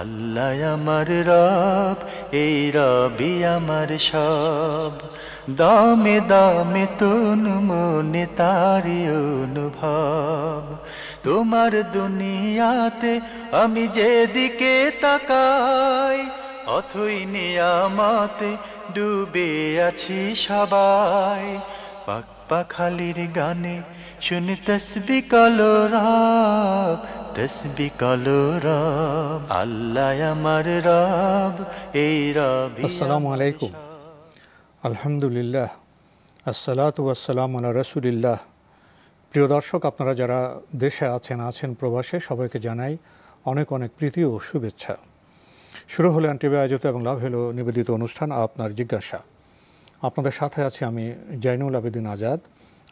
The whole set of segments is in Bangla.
আল্লাহ আমার রব, এই রবি আমার সব। দামে দামে তন মনে তারি অনুভব। তোমার দুনিয়াতে আমি যেদিকে তাকাই, অথই নিয়ামতে ডুবে আছি সবাই। পাক পাখালির গানে শুনি তসবি কলো রব, তসবি কলো রব। আল্লাহ আমার রব, এই রবি আসসালামু আমার আলাইকুম। সব। আলহামদুলিল্লাহ, আসসালাতু ওয়াসসালামু আলা রাসূলিল্লাহ। প্রিয় দর্শক, আপনারা যারা দেশে আছেন প্রবাসে, সবাইকে জানাই অনেক অনেক প্রীতি ও শুভেচ্ছা। শুরু হলো এনটিভি আয়োজিত এবং লাভ হলো নিবেদিত অনুষ্ঠান আপনার জিজ্ঞাসা। আপনাদের সাথে আছি আমি জাইনুল আবেদিন আজাদ।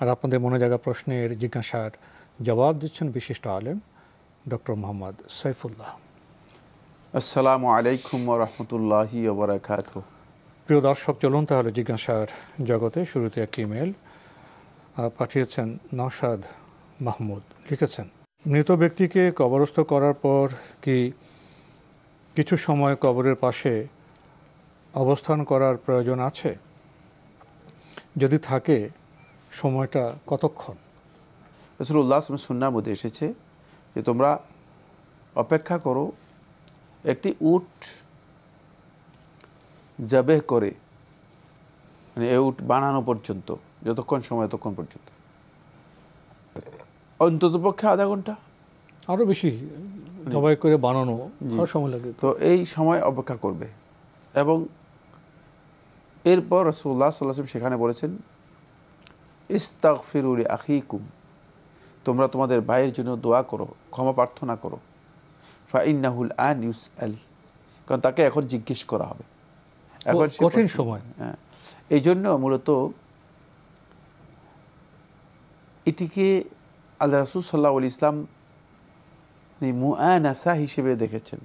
আর আপনাদের মনে জাগা প্রশ্নের জিজ্ঞাসার জবাব দিচ্ছেন বিশিষ্ট আলেম ডক্টর মোহাম্মদ সাইফুল্লাহ। আসসালামু আলাইকুম ওয়া রাহমাতুল্লাহি ওয়া বারাকাতুহু। প্রিয় দর্শক, চলুন তাহলে জিজ্ঞাসার জগতে। শুরুতে একটি ইমেল পাঠিয়েছেন নওশাদ মাহমুদ। লিখেছেন, মৃত ব্যক্তিকে কবরস্থ করার পর কি কিছু সময় কবরের পাশে অবস্থান করার প্রয়োজন আছে? যদি থাকে, সময়টা কতক্ষণ? রাসূলুল্লাহ সাল্লাল্লাহু আলাইহি ওয়াসাল্লাম মধ্যে এসেছে যে তোমরা অপেক্ষা করো একটি উট জবেহ করে, মানে এই উট বানানো পর্যন্ত, যতক্ষণ সময় ততক্ষণ পর্যন্ত, অন্ততপক্ষে আধা ঘন্টা, আরও বেশি জবাই করে বানানো আরও সময় লাগে। তো এই সময় অপেক্ষা করবে। এবং এরপর রাসূলুল্লাহ সাল্লাল্লাহু আলাইহি ওয়াসাল্লাম সেখানে বলেছেন, ইস্তাগফিরু লি আখিকুম, তোমরা তোমাদের ভাইয়ের জন্য দোয়া করো, ক্ষমা প্রার্থনা করো। ফাইন্নাহুল আন ইউসআল, কারণ তাকে এখন জিজ্ঞেস করা হবে। এখন কঠিন সময়। হ্যাঁ, এই জন্য মূলত এটিকে আল্লাহ রাসূল সাল্লাল্লাহু আলাইহি ইসলাম মুআনাসা হিসেবে দেখেছেন।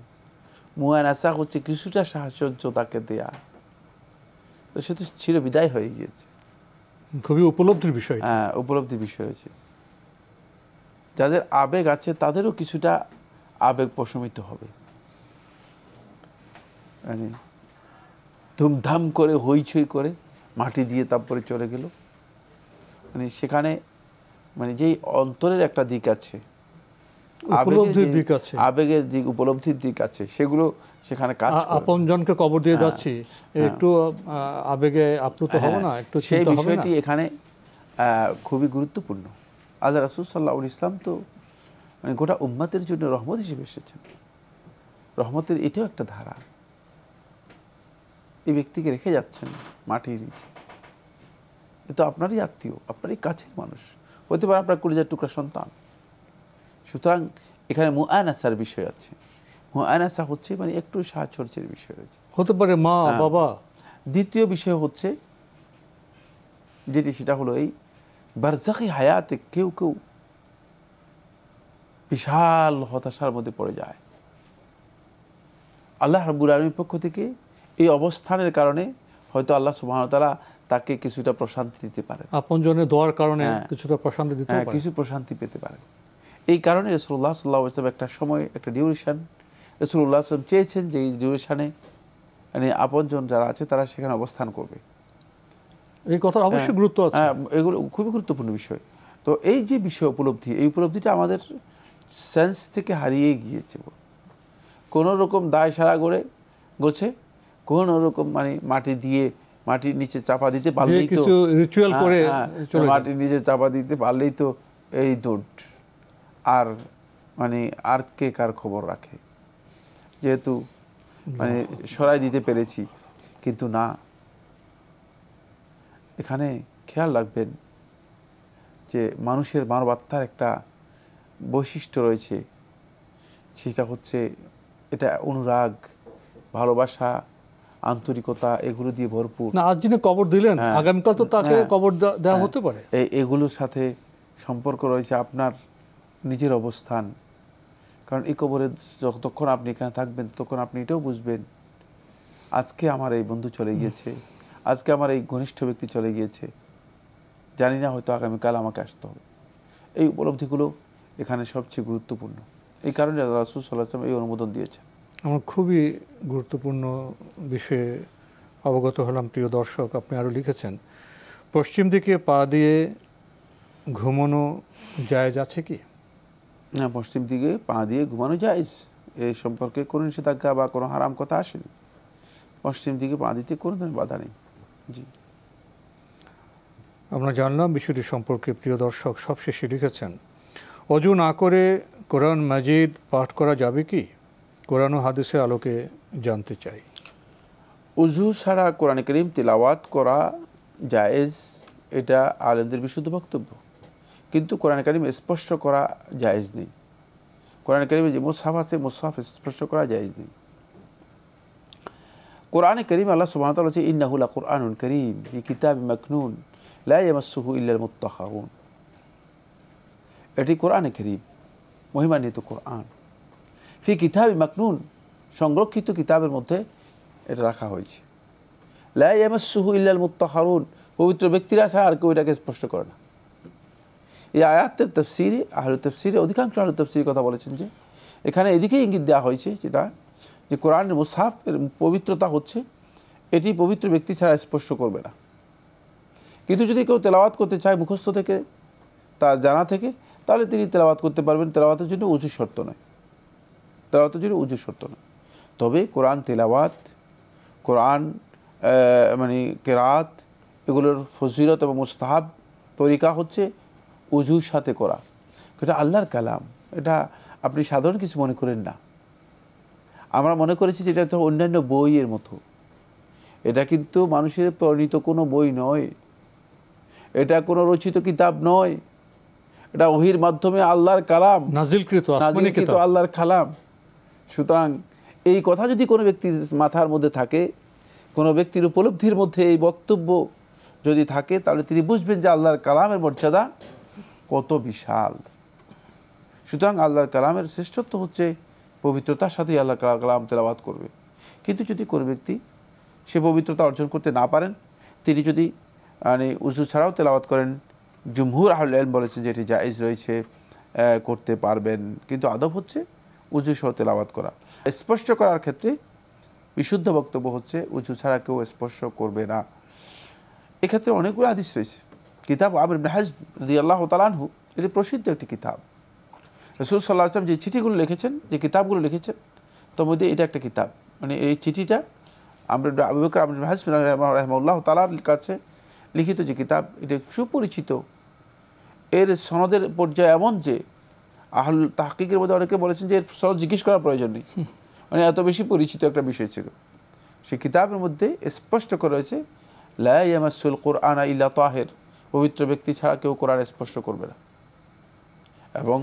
মুআনাসা হচ্ছে কিছুটা সাহায্য তাকে দেয়া, তো সে তো চির বিদায় হয়ে গিয়েছে। খুবই উপলব্ধির বিষয়। হ্যাঁ, উপলব্ধির বিষয় হয়েছে। যাদের আবেগ আছে তাদেরও কিছুটা আবেগ প্রশমিত হবে। মানে ধুমধাম করে হইচই করে মাটি দিয়ে তারপরে চলে গেল, মানে সেখানে মানে যেই অন্তরের একটা দিক আছে, উপলব্ধির দিক আছে, আবেগের দিক, উপলব্ধির দিক আছে, সেগুলো সেখানে কাজ করে। আপনজনকে কবর দিয়ে যাচ্ছি, একটু আবেগে আপ্লুত হবে না? একটু সেই চিন্তা হবে না? বিষয়টি এখানে খুবই গুরুত্বপূর্ণ। আল্লাহ রাসূল সাল্লাল্লাহু আলাইহি ইসলাম তো মানে গোটা উম্মতের জন্য রহমত হিসেবে এসেছেন। রহমতের এটাও একটা ধারা। এই ব্যক্তিকে রেখে যাচ্ছেন মাটির নিচে, এ তো আপনারই আত্মীয়, আপনারই কাছের মানুষ, হতে পারে আপনার কলিজার টুকরা সন্তান। সুতরাং এখানে মুআনাসার বিষয় আছে। মুআনাসা হচ্ছে মানে একটু সাহায্যের বিষয় রয়েছে, হতে পারে মা বাবা। দ্বিতীয় বিষয় হচ্ছে যেটি, সেটা হলো এই বারজাখি হায়াতে কেউ কেউ বিশাল হতাশার মধ্যে পড়ে যায়। আল্লাহ রাব্বুল আলামিনের পক্ষ থেকে এই অবস্থানের কারণে হয়তো আল্লাহ সুবহানাহু ওয়া তাআলা তাকে কিছুটা প্রশান্তি দিতে পারেন, আপনজনের দোয়ার কারণে কিছুটা প্রশান্তি দিতে পারে, কিছু প্রশান্তি পেতে পারেন। এই কারণে রাসূলুল্লাহ সাল্লাল্লাহু আলাইহি ওয়াসাল্লাম একটা সময়, একটা ডিউরেশন রাসূলুল্লাহ সাল্লাল্লাহু আলাইহি ওয়াসাল্লাম চেয়েছেন যে এই ডিউরেশনে মানে আপনজন যারা আছে তারা সেখানে অবস্থান করবে। এই কথার অবশ্যই গুরুত্ব আছে। এগুলো খুবই গুরুত্বপূর্ণ বিষয়। তো এই যে বিষয় উপলব্ধি, এই উপলব্ধিটা আমাদের সেন্স থেকে হারিয়ে গিয়েছে। কোনো রকম দায় সারা গোছে কোনো রকম মানে মাটির নিচে চাপা দিতে পারলেই তো, কিছু রিচুয়াল করে মাটির নিচে চাপা দিতে পারলেই তো এই দৌড়, আর মানে আর কে কার খবর রাখে, যেহেতু মানে সরাই দিতে পেরেছি। কিন্তু না, এখানে খেয়াল রাখবেন যে মানুষের মানবাত্মার একটা বৈশিষ্ট্য রয়েছে, সেটা হচ্ছে এটা অনুরাগ, ভালোবাসা, আন্তরিকতা, এগুলো দিয়ে ভরপুর। না, আজ যিনি কবর দিলেন, আগামীকাল তো তাকে কবর দেওয়া হতে পারে। এগুলোর সাথে সম্পর্ক রয়েছে আপনার নিজের অবস্থান। কারণ এই কবরে যতক্ষণ আপনি এখানে থাকবেন তখন আপনি এটাও বুঝবেন, আজকে আমার এই বন্ধু চলে গিয়েছে, আজকে আমার এই ঘনিষ্ঠ ব্যক্তি চলে গিয়েছে, জানি না হয়তো আগামীকাল আমাকে আসতে হবে। এই উপলব্ধিগুলো এখানে সবচেয়ে গুরুত্বপূর্ণ। এই কারণে রাসূল সাল্লাল্লাহু আলাইহি ওয়াসাল্লাম এই অনুমোদন দিয়েছেন। আমার খুবই গুরুত্বপূর্ণ বিষয়ে অবগত হলাম প্রিয় দর্শক। আপনি আরও লিখেছেন, পশ্চিম দিকে পা দিয়ে ঘুমানো জায়েজ আছে কি? না, পশ্চিম দিকে পা দিয়ে ঘুমানো জায়েজ, এই সম্পর্কে কোনো নিষেধাজ্ঞা বা কোনো হারাম কথা আসেনি। পশ্চিম দিকে পা দিতে কোনো ধরনের বাধা নেই। জি, আমরা জানলাম বিষয়টি সম্পর্কে। প্রিয় দর্শক সবশেষে লিখেছেন, অজু না করে কোরআন মাজিদ পাঠ করা যাবে কি? কোরআন ও হাদিসের আলোকে জানতে চাই। উজু ছাড়া কোরআন কারীম তিলাওয়াত করা জায়েজ, এটা আলেমদের বিশুদ্ধ বক্তব্য। কিন্তু কোরআন কারীম স্পর্শ করা জায়েজ নেই। কোরআন কারীমে যে মুসহাফ আছে, মুসহাফ স্পর্শ করা জায়েজ নেই। কোরআনে কারীম আল্লাহ সুবহানাহু ওয়া তাআলা বলেছে, ইন্নাহু লাকুরআনুন কারীম ফি কিতাবিম মাকনুন লা ইয়ামাসসুহু ইল্লাল মুত্তাহহারুন। এটি কোরআনে কারীম, মহিমান্বিত কোরআন। ফি কিতাবিম মাকনুন, সংরক্ষিত কিতাবের মধ্যে এটা রাখা হয়েছে। লা ইয়ামাসসুহু ইল্লাল মুত্তাহহারুন, পবিত্র ব্যক্তিরা ছাড়া আর কেউ এটাকে স্পর্শ করে না। এই আয়াতের তাফসীরে, আহলে তাফসীরে অধিকাংশ আহলে তাফসীর কথা বলেছেন যে এখানে এদিকে ইঙ্গিত দেওয়া হয়েছে, যেটা যে কোরআনের মুসহাফের পবিত্রতা হচ্ছে এটি পবিত্র ব্যক্তি ছাড়া স্পর্শ করবে না। কিন্তু যদি কেউ তেলাওয়াত করতে চায় মুখস্থ থেকে, তার জানা থেকে, তাহলে তিনি তেলাওয়াত করতে পারবেন। তেলাওয়াতের জন্য উজু শর্ত নয়, তেলাওয়াতের জন্য উজু শর্ত নয়। তবে কোরআন তেলাওয়াত, কোরআন মানে কেরাত, এগুলোর ফজিলত এবং মুস্তাহাব তরিকা হচ্ছে উজুর সাথে করা। এটা আল্লাহর কালাম, এটা আপনি সাধারণ কিছু মনে করেন না। আমরা মনে করেছি যে এটা তো অন্যান্য বইয়ের মতো। এটা কিন্তু মানুষের প্রণীত কোনো বই নয়, এটা কোনো রচিত কিতাব নয়, এটা ওহীর মাধ্যমে আল্লাহর কালাম, নাজিলকৃত আল্লাহর কালাম। সুতরাং এই কথা যদি কোনো ব্যক্তির মাথার মধ্যে থাকে, কোনো ব্যক্তির উপলব্ধির মধ্যে এই বক্তব্য যদি থাকে, তাহলে তিনি বুঝবেন যে আল্লাহর কালামের মর্যাদা কত বিশাল। সুতরাং আল্লাহর কালামের শ্রেষ্ঠত্ব হচ্ছে পবিত্রতার সাথে আল্লাহ কালাম তেলাওয়াত করবে। কিন্তু যদি কোনো ব্যক্তি সে পবিত্রতা অর্জন করতে না পারেন, তিনি যদি মানে উজু ছাড়াও তেলাওয়াত করেন, জুমহুর আহলে ইলম বলেছেন যে এটি জায়েজ রয়েছে, করতে পারবেন। কিন্তু আদব হচ্ছে উজু সহ তেলাওয়াত করা। স্পর্শ করার ক্ষেত্রে বিশুদ্ধ বক্তব্য হচ্ছে উজু ছাড়া কেউ স্পর্শ করবে না। এক্ষেত্রে অনেকগুলো হাদিস রয়েছে। কিতাব আমর ইবনে হাজম রাদিয়াল্লাহু তাআলা আনহু, এটি প্রসিদ্ধ একটি কিতাব। রাসূল সাল্লাল্লাহু আলাইহি ওয়াসাল্লাম যে চিঠিগুলো লিখেছেন, যে কিতাবগুলো লিখেছেন, তার মধ্যে এটা একটা কিতাব। মানে এই চিঠিটা আবু বকর ইবনে হাজম রাহিমাহুল্লাহ তাআলার কাছে লিখিত যে কিতাব, এটা সুপরিচিত। এর সনদের পর্যায়ে এমন যে আহলুল তাহকিকের মধ্যে অনেকে বলেছেন যে এর সনদ জিজ্ঞেস করার প্রয়োজন নেই, মানে এত বেশি পরিচিত একটা বিষয় ছিল। সেই কিতাবের মধ্যে স্পষ্ট করা হয়েছে, লা ইয়ামাসসুল কুরআনা ইল্লা তাহির, পবিত্র ব্যক্তি ছাড়া কেউ কোরআন স্পর্শ করবে না। এবং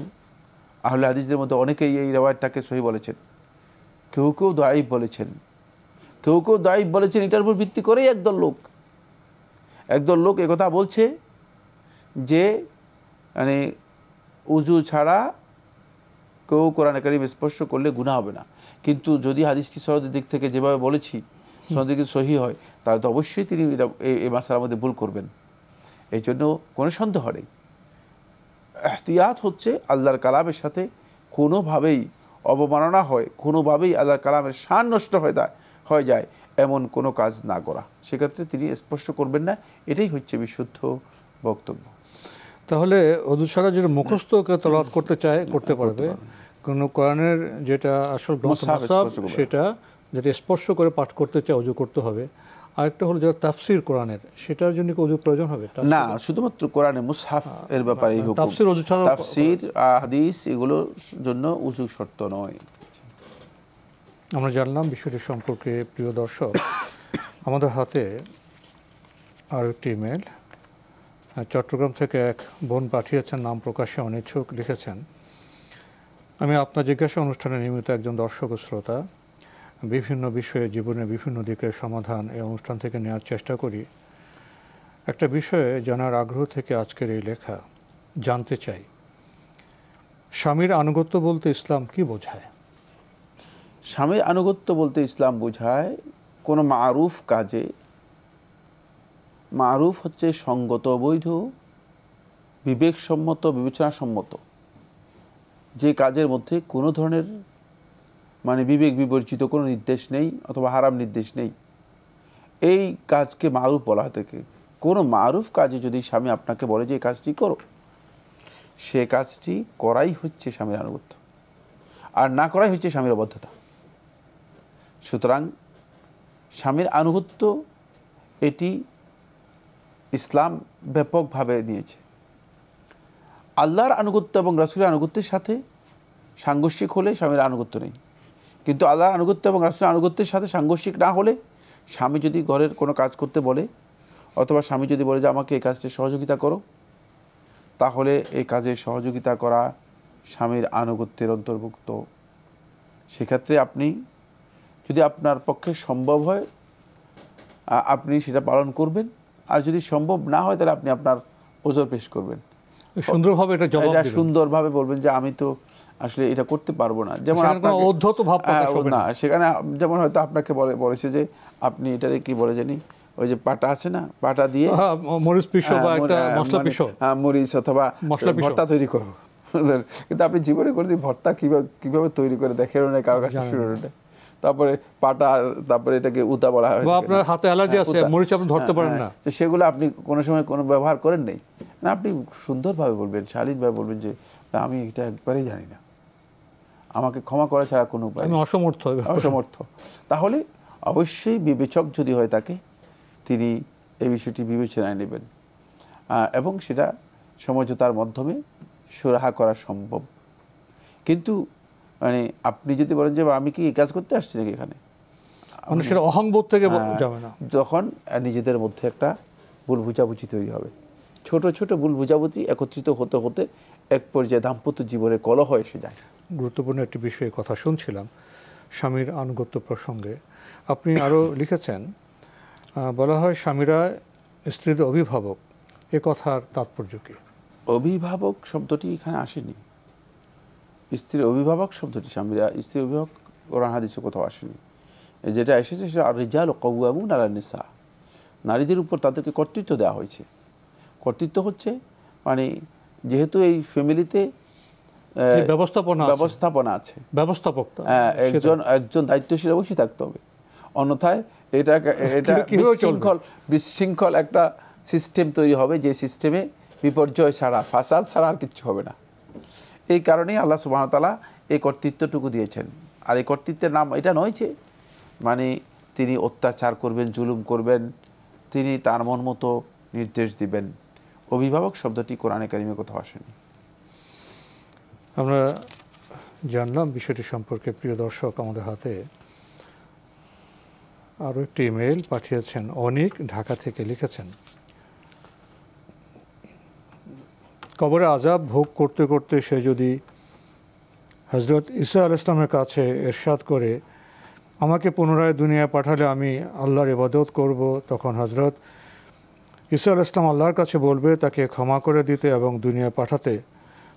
আহলে হাদিসদের মধ্যে অনেকেই এই রিওয়ায়াতটাকে সহিহ বলেছেন, কেউ কেউ দাঈফ বলেছেন, কেউ কেউ দাঈফ বলেছেন। এটার উপর ভিত্তি করেই একদল লোক একথা বলছে যে মানে উজু ছাড়া কেউ কোরআন কারীম স্পর্শ করলে গুনাহ হবে না। কিন্তু যদি হাদিসটি সনদের দিক থেকে যেভাবে বলেছি সনদের দিক সহিহ হয়, তাহলে তো অবশ্যই তিনি এই মাসআলার মধ্যে ভুল করবেন। এই জন্য কোনো সন্দেহ নেই। এহতিয়াত হচ্ছে আল্লাহর কালামের সাথে কোনোভাবেই অবমাননা হয়, কোনোভাবেই আল্লাহর কালামের শান নষ্ট হয়ে যায় এমন কোনো কাজ না করা। সেক্ষেত্রে তিনি স্পর্শ করবেন না, এটাই হচ্ছে বিশুদ্ধ বক্তব্য। তাহলে ওযু ছাড়া যেটা মুখস্থ কেউ তেলাওয়াত করতে চায় করতে পারবে, কোনো কোরআনের যেটা আসল গ্রন্থ মুসাফ সেটা যেটা স্পর্শ করে পাঠ করতে চায় ওযু করতে হবে। আরেকটা হলো যেটা তাফসীর কোরআনের, সেটার জন্য কি ওযু প্রয়োজন হবে? না, শুধুমাত্র কোরআনে মুসহাফ এর ব্যাপারে এই হুকুম। তাফসীর ওযু ছাড়া, তাফসীর হাদিস এগুলোর জন্য ওযু শর্ত নয়। আমরা জানলাম বিষয়টি সম্পর্কে। প্রিয় দর্শক, আমাদের হাতে আর একটি ইমেল চট্টগ্রাম থেকে এক বোন পাঠিয়েছেন, নাম প্রকাশে অনিচ্ছুক। লিখেছেন, আমি আপনার জিজ্ঞাসা অনুষ্ঠানে নিয়মিত একজন দর্শক ও শ্রোতা। বিভিন্ন বিষয়ে জীবনের বিভিন্ন দিকের সমাধান এই অনুষ্ঠান থেকে নেওয়ার চেষ্টা করি। একটা বিষয়ে জানার আগ্রহ থেকে আজকের এই লেখা। জানতে চাই, স্বামীর আনুগত্য বলতে ইসলাম কি বোঝায়? স্বামীর আনুগত্য বলতে ইসলাম বোঝায় কোনো মারুফ কাজে, মারুফ হচ্ছে সঙ্গত, বৈধ, বিবেকসম্মত, বিবেচনাসম্মত, যে কাজের মধ্যে কোনো ধরনের মানে বিবেক বিবর্জিত কোনো নির্দেশ নেই অথবা হারাম নির্দেশ নেই, এই কাজকে মারুফ বলা হয় থাকে। কোনো মারুফ কাজে যদি স্বামী আপনাকে বলে যে এই কাজটি করো, সে কাজটি করাই হচ্ছে স্বামীর আনুগত্য, আর না করাই হচ্ছে স্বামীর অবদ্ধতা। সুতরাং স্বামীর আনুগত্য এটি ইসলাম ব্যাপকভাবে নিয়েছে। আল্লাহর আনুগত্য এবং রাসূলের আনুগত্যের সাথে সাংঘর্ষিক হলে স্বামীর আনুগত্য নেই, কিন্তু আল্লাহর আনুগত্য এবং রাসূলের আনুগত্যের সাথে সাংঘর্ষিক না হলে, স্বামী যদি ঘরের কোনো কাজ করতে বলে অথবা স্বামী যদি বলে যে আমাকে এই কাজটি সহযোগিতা করো, তাহলে এই কাজে সহযোগিতা করা স্বামীর আনুগত্যের অন্তর্ভুক্ত। সেক্ষেত্রে আপনি যদি আপনার পক্ষে সম্ভব হয় আপনি সেটা পালন করবেন, আর যদি সম্ভব না হয় তাহলে আপনি আপনার ওজর পেশ করবেন, সুন্দরভাবে এটা জবাব দিবেন, সুন্দরভাবে বলবেন যে আমি তো আসলে এটা করতে পারবো না। যেমন না, সেখানে যেমন হয়তো আপনাকে বলেছে যে আপনি এটারে কি বলে জানি, ওই যে পাটা আছে না, পাটা দিয়ে মরিচ পিষো বা একটা মশলা পিষো, মরিচ অথবা ভর্তা তৈরি করো, কিন্তু আপনি জীবনে করে ভর্তা কিভাবে তৈরি করে দেখেন না, কারো কাছে শুরু। তারপরে পাটা, তারপরে এটাকে উতা বলা হয়, আপনার হাতে অ্যালার্জি আছে, মরিচ আপনি ধরতে পারেন না, সেগুলো আপনি কোনো সময় কোনো ব্যবহার করেন নাই না, আপনি সুন্দরভাবে বলবেন, শালীনভাবে বলবেন যে আমি এটা একবারেই জানি না, আমাকে ক্ষমা করা ছাড়া কোনো উপায়, আমি অসমর্থ। তাহলে অবশ্যই বিবেচক যদি হয় তাকে, তিনি এই বিষয়টি বিবেচনায় নেবেন এবং সেটা সমঝোতার মাধ্যমে সুরাহা করা সম্ভব। কিন্তু মানে আপনি যদি বলেন যে আমি কি এই কাজ করতে আসছি নাকি এখানে, সেটা অহংবোধ থেকে যাবে না, তখন নিজেদের মধ্যে একটা ভুল বুঝাবুঝি তৈরি হবে। ছোট ছোট ভুল বুঝাবুঝি একত্রিত হতে হতে এক পর্যায়ে দাম্পত্য জীবনে কলহ এসে যায়। গুরুত্বপূর্ণ একটি বিষয়ে কথা শুনছিলাম স্বামীর আনুগত্য প্রসঙ্গে। আপনি আরও লিখেছেন, বলা হয় স্বামীরা স্ত্রীদের অভিভাবক, এ কথার তাৎপর্য কি? অভিভাবক শব্দটি এখানে আসেনি, স্ত্রীর অভিভাবক শব্দটি, স্বামীরা স্ত্রীর অভিভাবক কোরআন হাদিসে কোথাও আসেনি। যেটা এসেছে সেটা আর-রিজালু কাওয়ামুনা আলা-নিসা, নারীদের উপর তাদেরকে কর্তৃত্ব দেওয়া হয়েছে। কর্তৃত্ব হচ্ছে মানে যেহেতু এই ফ্যামিলিতে ব্যবস্থাপনা আছে, একজন দায়িত্বশীল অবশ্যই থাকতে হবে, অন্যথায় এটা বিশৃঙ্খল একটা সিস্টেম তৈরি হবে, যে সিস্টেমে বিপর্যয় ছাড়া, ফাসাদ ছাড়া আর কিচ্ছু হবে না। এই কারণেই আল্লাহ সুবহানাহু ওয়া তাআলা এই কর্তৃত্বটুকু দিয়েছেন। আর এই কর্তৃত্বের নাম এটা নয় যে মানে তিনি অত্যাচার করবেন, জুলুম করবেন, তিনি তার মন মতো নির্দেশ দিবেন। অভিভাবক শব্দটি কোরআনে কারিমে কোথাও আসেনি। আমরা জানলাম বিষয়টি সম্পর্কে। প্রিয় দর্শক, আমাদের হাতে আরও একটি ইমেইল পাঠিয়েছেন অনিক, ঢাকা থেকে। লিখেছেন, কবরে আযাব ভোগ করতে করতে সে যদি হযরত ঈসা আলাইহিস সালামের কাছে ইরশাদ করে আমাকে পুনরায় দুনিয়ায় পাঠালে আমি আল্লাহর ইবাদত করব, তখন হযরত ঈসা আলাইহিস সালাম আল্লাহর কাছে বলবে তাকে ক্ষমা করে দিতে এবং দুনিয়ায় পাঠাতে,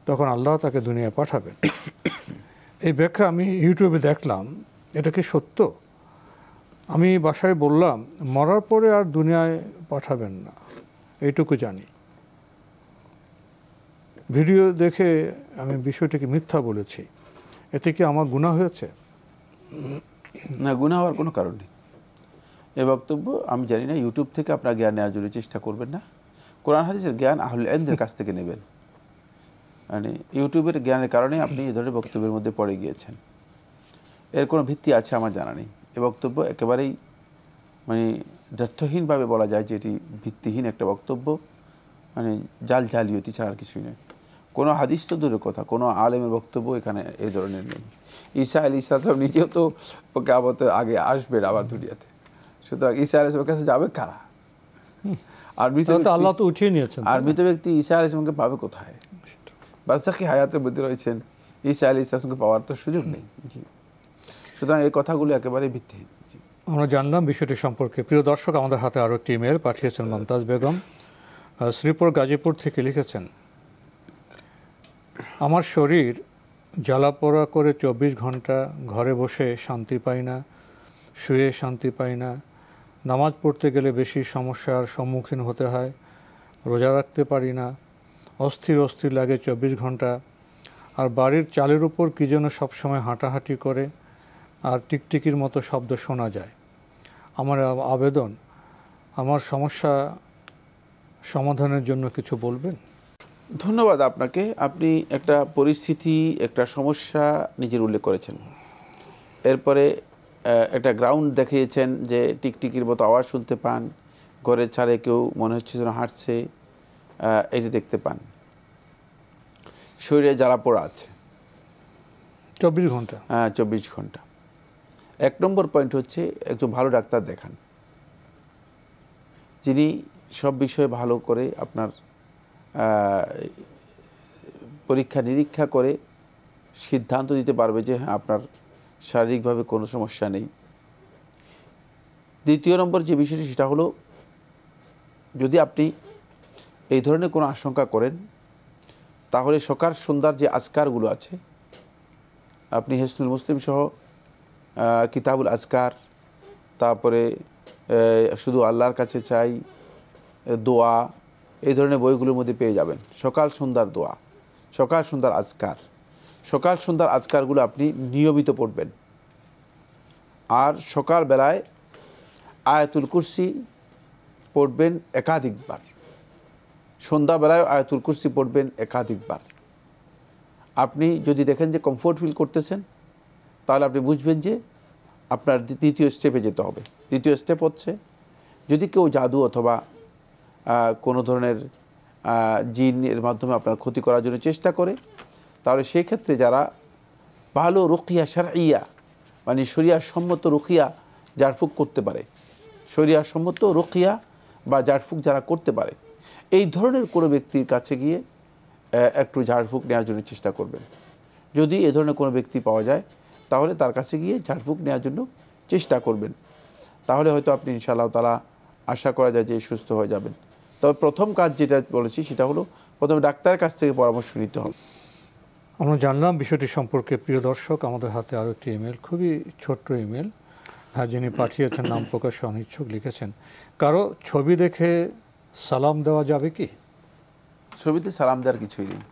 তখন আল্লাহ তাকে দুনিয়ায় পাঠাবেন। এই ব্যাখ্যা আমি ইউটিউবে দেখলাম, এটা কি সত্য? আমি বাসায় বললাম মরার পরে আর দুনিয়ায় পাঠাবেন না, এইটুকু জানি। ভিডিও দেখে আমি বিষয়টিকে মিথ্যা বলেছি, এতে কি আমার গুনাহ হয়েছে? না, গুনাহ হওয়ার কোনো কারণ নেই। এই বক্তব্য আমি জানি না, ইউটিউব থেকে আপনার জ্ঞান নেওয়ার জন্য চেষ্টা করবেন না, কোরআন হাদিসের জ্ঞান আহলুল ইলমের কাছ থেকে নেবেন। মানে ইউটিউবের জ্ঞানের কারণে আপনি এই ধরনের বক্তব্যের মধ্যে পড়ে গিয়েছেন, এর কোনো ভিত্তি আছে আমার জানা নেই। এ বক্তব্য একেবারেই মানে যথার্থহীনভাবে বলা যায় যে এটি ভিত্তিহীন একটা বক্তব্য, মানে জালিয়াতি ছাড়া আর কিছুই নয়। কোনো হাদিস তো দূরের কথা, কোনো আলেমের বক্তব্য এখানে এই ধরনের নেই। ঈসা আলাইহিস সালাম নিজেও তো কিয়ামতের আগে আসবেন আবার দুনিয়াতে, সুতরাং ঈসা আলাইহিস সালামের কাছে যাবে কারা? আর মৃত আল্লাহ তো উঠিয়ে নিয়েছেন, আর মৃত ব্যক্তি ঈসা আলাইহিস সালামকে পাবে কোথায়? বারজাখী হায়াতের মধ্যে রয়েছেন, ঈসা আলাইহিস সালামকে পাওয়ার তো সুযোগ নেই। জি, সুতরাং এই কথাগুলো একেবারে ভিত্তিহীন। আমরা জানলাম বিষয়টি সম্পর্কে। প্রিয় দর্শক, আমাদের হাতে আরও একটি ইমেল পাঠিয়েছেন মমতাজ বেগম, শ্রীপুর গাজীপুর থেকে। লিখেছেন, আমার শরীর জ্বালাপোড়া করে 24 ঘন্টা, ঘরে বসে শান্তি পাই না, শুয়ে শান্তি পাই না, নামাজ পড়তে গেলে বেশি সমস্যার সম্মুখীন হতে হয়, রোজা রাখতে পারি না, অস্থির অস্থির লাগে 24 ঘন্টা, আর বাড়ির চালের উপর কী যেন সবসময় হাঁটাহাঁটি করে, আর টিকটিকির মতো শব্দ শোনা যায়। আমার আবেদন, আমার সমস্যা সমাধানের জন্য কিছু বলবেন? ধন্যবাদ আপনাকে। আপনি একটা পরিস্থিতি, একটা সমস্যা নিজের উল্লেখ করেছেন। এরপরে একটা গ্রাউন্ড দেখিয়েছেন যে টিকটিকির মতো আওয়াজ শুনতে পান, ঘরের ছাড়ে কেউ মনে হচ্ছে যেন হাঁটছে, এটি দেখতে পান, শরীরে জ্বালা পোড়া আছে 24 ঘন্টা। 24 ঘন্টা। 1 নম্বর পয়েন্ট হচ্ছে একজন ভালো ডাক্তার দেখান, যিনি সব বিষয়ে ভালো করে আপনার পরীক্ষা নিরীক্ষা করে সিদ্ধান্ত দিতে পারবে যে হ্যাঁ আপনার শারীরিকভাবে কোনো সমস্যা নেই। দ্বিতীয় নম্বর যে বিষয়টি সেটা হলো, যদি আপনি এই ধরনের কোনো আশঙ্কা করেন তাহলে সকাল সন্ধ্যার যে আজকারগুলো আছে, আপনি হিসনুল মুসলিম সহ কিতাবুল আজকার, তারপরে শুধু আল্লাহর কাছে চাই, দোয়া, এই ধরনের বইগুলোর মধ্যে পেয়ে যাবেন সকাল সন্ধ্যার দোয়া, সকাল সন্ধ্যার আজকার। সকাল সন্ধ্যার আজকারগুলো আপনি নিয়মিত পড়বেন। আর সকাল বেলায় আয়াতুল কুরসি পড়বেন একাধিকবার, সন্ধ্যাবেলায় আয়াতুল কুরসি পড়বেন একাধিকবার। আপনি যদি দেখেন যে কমফোর্ট ফিল করতেছেন, তাহলে আপনি বুঝবেন যে আপনার দ্বিতীয় স্টেপে যেতে হবে। দ্বিতীয় স্টেপ হচ্ছে, যদি কেউ জাদু অথবা কোনো ধরনের জিনের মাধ্যমে আপনার ক্ষতি করার জন্য চেষ্টা করে, তাহলে সেই ক্ষেত্রে যারা ভালো রুকিয়া শারঈয়া, মানে শরিয়া সম্মত রুকিয়া ঝাড়ফুঁক করতে পারে, শরিয়া সম্মত রুকিয়া বা ঝাড়ফুঁক যারা করতে পারে, এই ধরনের কোনো ব্যক্তির কাছে গিয়ে একটু ঝাড়ফুঁক নেওয়ার জন্য চেষ্টা করবেন। যদি এ ধরনের কোনো ব্যক্তি পাওয়া যায়, তাহলে তার কাছে গিয়ে ঝাড়ফুঁক নেওয়ার জন্য চেষ্টা করবেন। তাহলে হয়তো আপনি ইনশাআল্লাহ তাআলা আশা করা যায় যে সুস্থ হয়ে যাবেন। তবে প্রথম কাজ যেটা বলেছি সেটা হলো, প্রথমে ডাক্তারের কাছ থেকে পরামর্শ নিতে হবে। আমরা জানলাম বিষয়টি সম্পর্কে। প্রিয় দর্শক, আমাদের হাতে আরও একটি ইমেল, খুবই ছোট্ট ইমেল, যিনি পাঠিয়েছেন নাম প্রকাশে অনিচ্ছুক, লিখেছেন, কারো ছবি দেখে সালাম দেওয়া যাবে কি? ছবিতে সালাম দেওয়ার কিছুই নেই।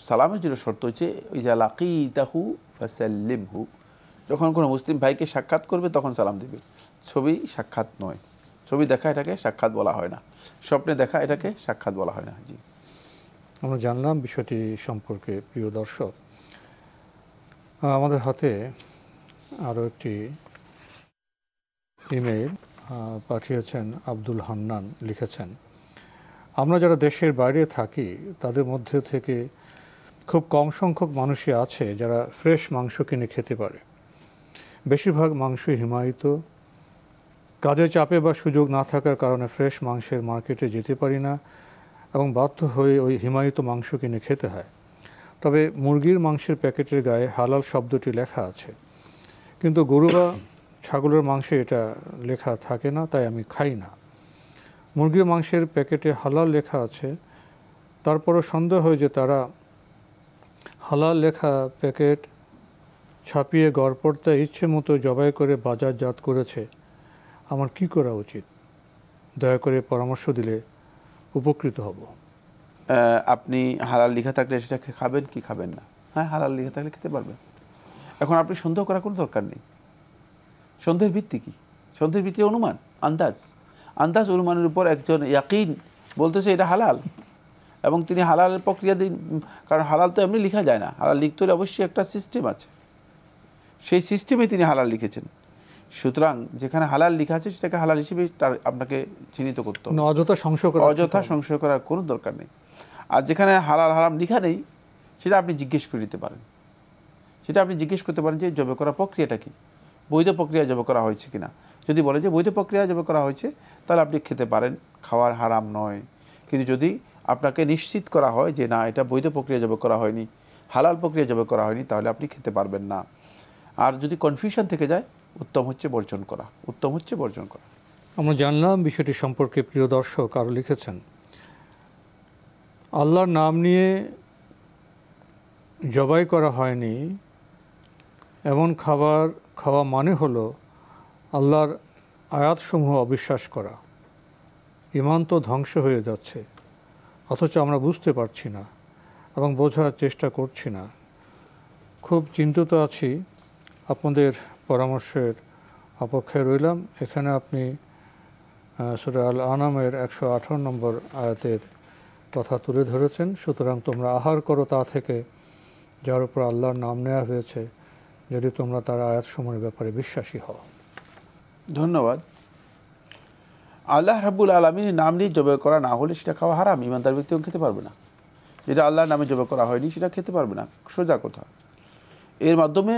সালামের জন্য শর্ত হচ্ছে ইজা লাকিতাহু ফাসাল্লিমহু, যখন কোনো মুসলিম ভাইকে সাক্ষাৎ করবে তখন সালাম দেবে। ছবি সাক্ষাৎ নয়, ছবি দেখা এটাকে সাক্ষাৎ বলা হয় না, স্বপ্নে দেখা এটাকে সাক্ষাৎ বলা হয় না। জি, আমরা জানলাম বিষয়টি সম্পর্কে। প্রিয় দর্শক, আমাদের হাতে আরও একটি ইমেল পাঠিয়েছেন আব্দুল হান্নান, লিখেছেন, আমরা যারা দেশের বাইরে থাকি তাদের মধ্যে থেকে খুব কম সংখ্যক মানুষই আছে যারা ফ্রেশ মাংস কিনে খেতে পারে। বেশিরভাগ মাংসই হিমায়িত। কাজে চাপে বা সুযোগ না থাকার কারণে ফ্রেশ মাংসের মার্কেটে যেতে পারি না এবং বাধ্য হয়ে ওই হিমায়িত মাংস কিনে খেতে হয়। তবে মুরগির মাংসের প্যাকেটের গায়ে হালাল শব্দটি লেখা আছে, কিন্তু গরু বা ছাগলের মাংসে এটা লেখা থাকে না, তাই আমি খাই না। মুরগির মাংসের প্যাকেটে হালাল লেখা আছে, তারপরও সন্দেহ হয় যে তারা হালাল লেখা প্যাকেট ছাপিয়ে গড়পড়তায় ইচ্ছে মতো জবাই করে বাজারজাত করেছে। আমার কি করা উচিত? দয়া করে পরামর্শ দিলে উপকৃত হব। আপনি হালাল লেখা থাকলে সেটাকে খাবেন কি খাবেন না? হ্যাঁ, হালাল লেখা থাকলে খেতে পারবেন। এখন আপনি সন্দেহ করার কোনো দরকার নেই। সন্দেহের ভিত্তি কী? সন্দেহের ভিত্তি অনুমান, আন্দাজ অনুমানের উপর একজন ইয়াকিন বলতেছে এটা হালাল, এবং তিনি হালালের প্রক্রিয়া দিন, কারণ হালাল তো এমনি লেখা যায় না, হালাল লিখতে হলে অবশ্যই একটা সিস্টেম আছে, সেই সিস্টেমে তিনি হালাল লিখেছেন। সুতরাং যেখানে হালাল লেখা আছে সেটাকে হালাল হিসেবে তার আপনাকে চিহ্নিত করতে হবে, অযথা সংশয় করার কোনো দরকার নেই। আর যেখানে হালাল হারাম লেখা নেই সেটা আপনি জিজ্ঞেস করে দিতে পারেন, সেটা আপনি জিজ্ঞেস করতে পারেন যে জবে করার প্রক্রিয়াটা কী, বৈধ প্রক্রিয়া জবে করা হয়েছে কিনা। যদি বলে যে বৈধ প্রক্রিয়া জবে করা হয়েছে, তাহলে আপনি খেতে পারেন, খাওয়ার হারাম নয়। কিন্তু যদি আপনাকে নিশ্চিত করা হয় যে না, এটা বৈধ প্রক্রিয়া জবে করা হয়নি, হালাল প্রক্রিয়া জবে করা হয়নি, তাহলে আপনি খেতে পারবেন না। আর যদি কনফিউশন থেকে যায়, উত্তম হচ্ছে বর্জন করা, আমরা জানলাম বিষয়টি সম্পর্কে। প্রিয় দর্শক, আরও লিখেছেন, আল্লাহর নাম নিয়ে জবাই করা হয়নি এমন খাবার খাওয়া মানে হলো আল্লাহর আয়াতসমূহ অবিশ্বাস করা। ঈমান তো ধ্বংস হয়ে যাচ্ছে, অথচ আমরা বুঝতে পারছি না এবং বোঝার চেষ্টা করছি না। খুব চিন্তিত আছি, আপনাদের পরামর্শের অপেক্ষায় রইলাম। এখানে আপনি সূরা আল আনামের 118 নম্বর আয়াতের কথা তুলে ধরেছেন। সুতরাং তোমরা আহার করো তা থেকে যার উপর আল্লাহর নাম নেওয়া হয়েছে, যদি তোমরা তার আয়াতসমূহের ব্যাপারে বিশ্বাসী হও। ধন্যবাদ। আল্লাহ রাব্বুল আলামিনের নাম নিয়ে জবাই করা না হলে সেটা খাওয়া হারাম, ইমানদার ব্যক্তিও খেতে পারবে না। যেটা আল্লাহর নামে জবাই করা হয়নি সেটা খেতে পারবে না, সোজা কথা। এর মাধ্যমে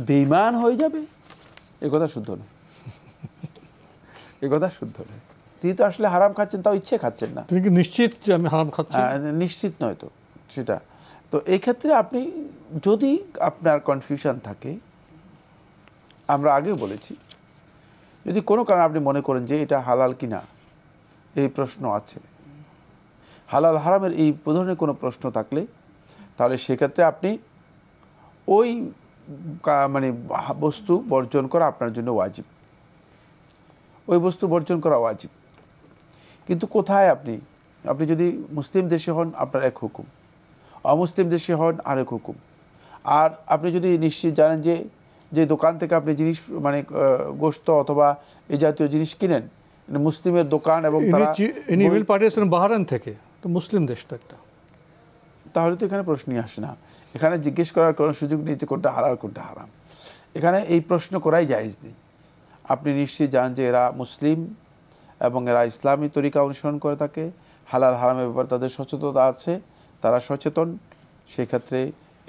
বেঈমান হয়ে যাবে, এ কথা শুদ্ধ নয়, এ কথা শুদ্ধ নয়। তিনি তো আসলে হারাম খাচ্ছেন, তাও ইচ্ছে খাচ্ছেন না। তুমি কি নিশ্চিত যে আমি হারাম খাচ্ছি? নিশ্চিত নয় তো সেটা। তো এই ক্ষেত্রে আপনি যদি আপনার কনফিউশন থাকে, আমরা আগেও বলেছি, যদি কোনো কারণে আপনি মনে করেন যে এটা হালাল কিনা এই প্রশ্ন আছে, হালাল হারামের এই ধরনের কোনো প্রশ্ন থাকলে, তাহলে সেক্ষেত্রে আপনি ওই মানে বস্তু বর্জন করা আপনার জন্য ওয়াজিব, ওই বস্তু বর্জন করা ওয়াজিব। কিন্তু কোথায় আপনি যদি মুসলিম দেশে হন আপনার এক হুকুম, অমুসলিম দেশে হন আরেক হুকুম। আর আপনি যদি নিশ্চিত জানেন যে দোকান থেকে আপনি জিনিস মানে গোশত অথবা এই জাতীয় জিনিস কিনেন, মুসলিমের দোকান, এবং ইমেল পাঠিয়েছেন বাহরাইন থেকে, তো মুসলিম দেশ তো একটা, তাহলে তো এখানে প্রশ্নই আসে না। এখানে জিজ্ঞেস করার কোনো সুযোগ নেই যে কোনটা হালাল কোনটা হারাম। এখানে এই প্রশ্ন করাই জায়েজ নেই। আপনি নিশ্চয়ই জানেন যে এরা মুসলিম এবং এরা ইসলামী তরিকা অনুসরণ করে থাকে, হালাল হারামের ব্যাপারে তাদের সচেতনতা আছে, তারা সচেতন। সেক্ষেত্রে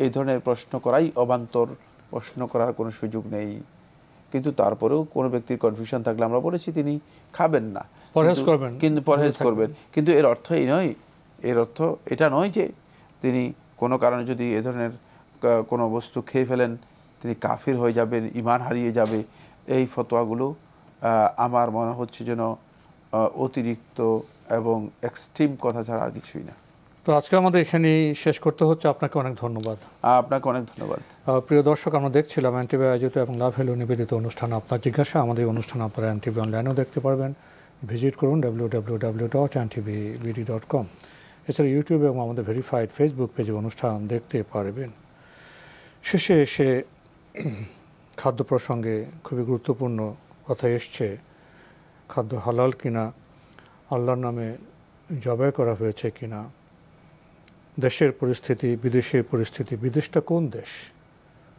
এই ধরনের প্রশ্ন করাই অবান্তর, প্রশ্ন করার কোনো সুযোগ নেই। কিন্তু তারপরেও কোনো ব্যক্তির কনফিউশন থাকলে আমরা বলেছি তিনি খাবেন না, পরহেজ করবেন, কিন্তু পরহেজ করবেন। কিন্তু এর অর্থ এই নয়, এর অর্থ এটা নয় যে তিনি কোনো কারণে যদি এ ধরনের কোনো বস্তু খেয়ে ফেলেন তিনি কাফির হয়ে যাবেন, ঈমান হারিয়ে যাবে। এই ফতোয়াগুলো আমার মনে হচ্ছে যেন অতিরিক্ত এবং এক্সট্রিম কথা ছাড়া আর কিছুই না। তো আজকে আমাদের এখানেই শেষ করতে হচ্ছে। আপনাকে অনেক ধন্যবাদ। আপনাকে অনেক ধন্যবাদ। প্রিয় দর্শক, আমরা দেখছিলাম এনটিভি আয়োজিত এবং লাভ হ্যালো নিবেদিত অনুষ্ঠান আপনার জিজ্ঞাসা। আমাদের অনুষ্ঠান আপনারা এনটিভি অনলাইনেও দেখতে পারবেন। ভিজিট করুন www.ntvbd.com। এছাড়া ইউটিউবে এবং আমাদের ভেরিফাইড ফেসবুক পেজে অনুষ্ঠান দেখতে পারবেন। শেষে এসে খাদ্য প্রসঙ্গে খুবই গুরুত্বপূর্ণ কথা এসছে। খাদ্য হালাল কিনা, আল্লাহর নামে জবাই করা হয়েছে কিনা, দেশের পরিস্থিতি, বিদেশের পরিস্থিতি, বিদেশটা কোন দেশ,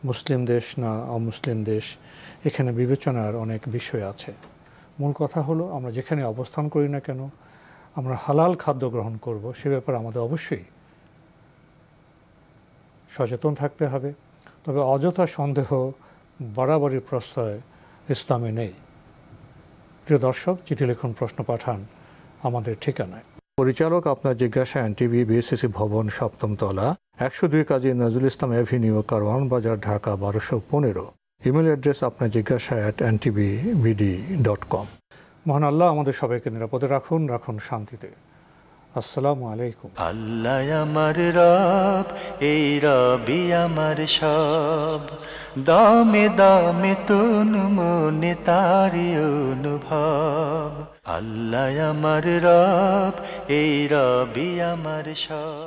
মুসলিম দেশ না অমুসলিম দেশ, এখানে বিবেচনার অনেক বিষয় আছে। মূল কথা হলো আমরা যেখানে অবস্থান করি না কেন আমরা হালাল খাদ্য গ্রহণ করব সে ব্যাপারে আমাদের অবশ্যই সচেতন থাকতে হবে। তবে অযথা সন্দেহ বাড়াবাড়ির প্রশ্রয় ইসলামে নেই। প্রিয় দর্শক, চিঠি লিখুন, প্রশ্ন পাঠান আমাদের ঠিকানায়। পরিচালক আপনার জিজ্ঞাসা, এনটিভি, বিএসসিসি ভবন, 7ম তলা, 102 কাজী নজরুল ইসলাম এভিনিউ, কারওয়ান বাজার, ঢাকা 1215। ইমেল অ্যাড্রেস আপনার জিজ্ঞাসা @ntvbd.com। মহান আল্লাহ আমাদের সবাইকে নিরাপদে রাখুন, রাখুন শান্তিতে। আসসালামু আলাইকুম। আল্লাহ আমার রব, এই রবি আমার সব, দামে দামে তুন মনে তারি অনুভব। আল্লাহ আমার রব, এই রবি আমার সব।